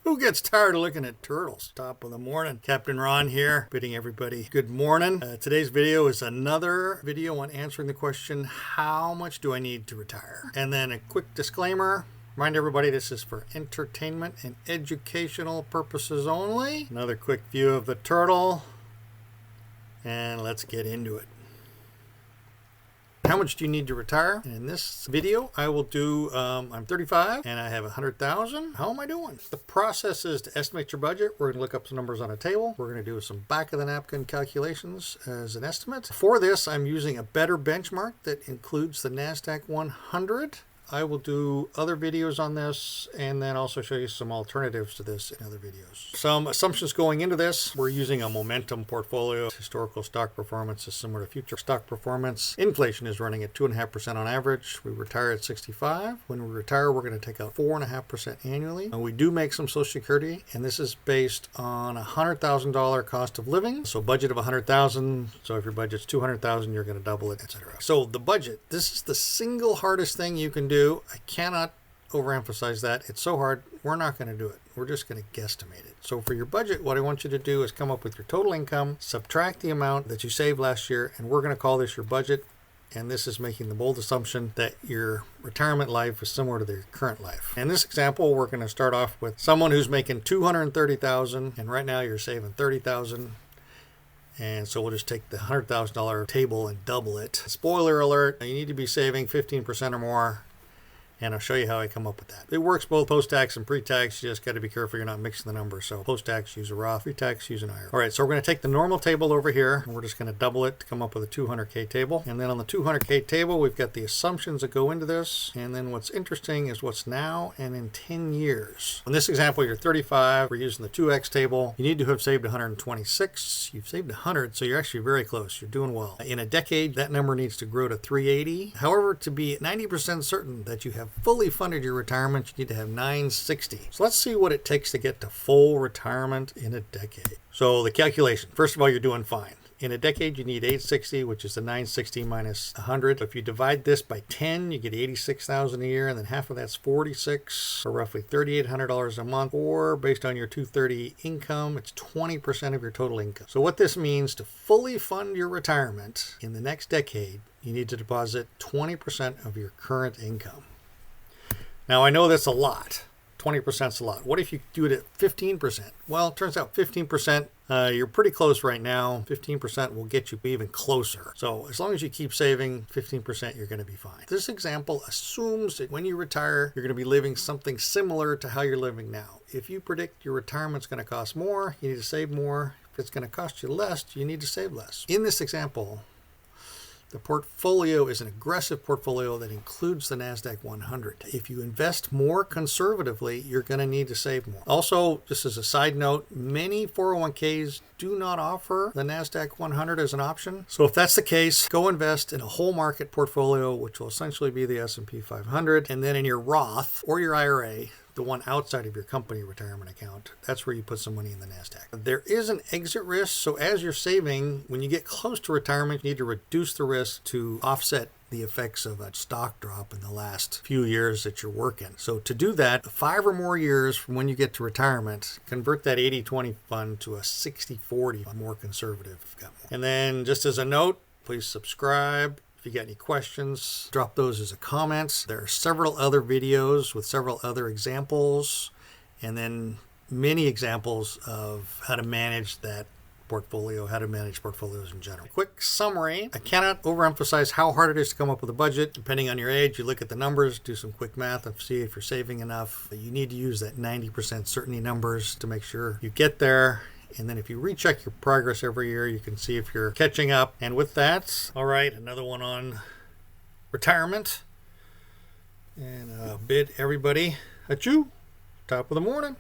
Who gets tired of looking at turtles? Top of the morning. Captain Ron here, bidding everybody good morning. Today's video is another video on answering the question, how much do I need to retire? And then a quick disclaimer. Remind everybody this is for entertainment and educational purposes only. Another quick view of the turtle. And let's get into it. How much do you need to retire? And in this video, I will do, I'm 35 and I have 100,000. How am I doing? The process is to estimate your budget. We're gonna look up some numbers on a table. We're gonna do some back of the napkin calculations as an estimate. For this, I'm using a better benchmark that includes the NASDAQ 100. I will do other videos on this and then also show you some alternatives to this in other videos. Some assumptions going into this. We're using a momentum portfolio. Historical stock performance is similar to future stock performance. Inflation is running at 2.5% on average. We retire at 65. When we retire, we're going to take out 4.5% annually. And we do make some Social Security, and this is based on a $100,000 cost of living. So budget of 100,000. So if your budget's 200,000, you're going to double it, etc. So the budget, this is the single hardest thing you can do. I cannot overemphasize that. It's so hard. We're not going to do it. We're just going to guesstimate it. So for your budget, what I want you to do is come up with your total income, subtract the amount that you saved last year, and we're going to call this your budget. And this is making the bold assumption that your retirement life is similar to their current life. In this example, we're going to start off with someone who's making $230,000, and right now you're saving $30,000. And so we'll just take the $100,000 table and double it. Spoiler alert, you need to be saving 15% or more. And I'll show you how I come up with that. It works both post-tax and pre-tax. You just got to be careful you're not mixing the numbers. So post-tax, use a Roth. Pre-tax, use an IRA. All right, so we're going to take the normal table over here, and we're just going to double it to come up with a 200K table. And then on the 200K table, we've got the assumptions that go into this. And then what's interesting is what's now and in 10 years. In this example, you're 35. We're using the 2X table. You need to have saved 126. You've saved 100, so you're actually very close. You're doing well. In a decade, that number needs to grow to 380. However, to be 90% certain that you have fully funded your retirement, you need to have 960. So let's see what it takes to get to full retirement in a decade. So the calculation, first of all, you're doing fine. In a decade, you need 860, which is the 960 minus 100. If you divide this by 10, you get 86,000 a year, and then half of that's 46, or roughly $3,800 a month, or based on your 230 income, it's 20% of your total income. So what this means, to fully fund your retirement in the next decade, you need to deposit 20% of your current income. Now, I know that's a lot. 20% is a lot. What if you do it at 15%? Well, it turns out 15%, you're pretty close right now. 15% will get you even closer. So as long as you keep saving 15%, you're going to be fine. This example assumes that when you retire, you're going to be living something similar to how you're living now. If you predict your retirement's going to cost more, you need to save more. If it's going to cost you less, you need to save less. In this example, the portfolio is an aggressive portfolio that includes the NASDAQ 100. If you invest more conservatively, you're going to need to save more. Also, just as a side note, many 401ks do not offer the NASDAQ 100 as an option. So if that's the case, go invest in a whole market portfolio, which will essentially be the S&P 500. And then in your Roth or your IRA, the one outside of your company retirement account, that's where you put some money in the NASDAQ. There is an exit risk, so as you're saving, when you get close to retirement, you need to reduce the risk to offset the effects of a stock drop in the last few years that you're working. So to do that, 5 or more years from when you get to retirement, convert that 80-20 fund to a 60-40, more conservative. And then just as a note, please subscribe. If you got any questions, drop those as a comment. There are several other videos with several other examples, and then many examples of how to manage that portfolio, how to manage portfolios in general. Quick summary. I cannot overemphasize how hard it is to come up with a budget. Depending on your age, you look at the numbers, do some quick math and see if you're saving enough. You need to use that 90% certainty numbers to make sure you get there. And then if you recheck your progress every year, you can see if you're catching up. And with that, all right, another one on retirement. And bid everybody at you, top of the morning.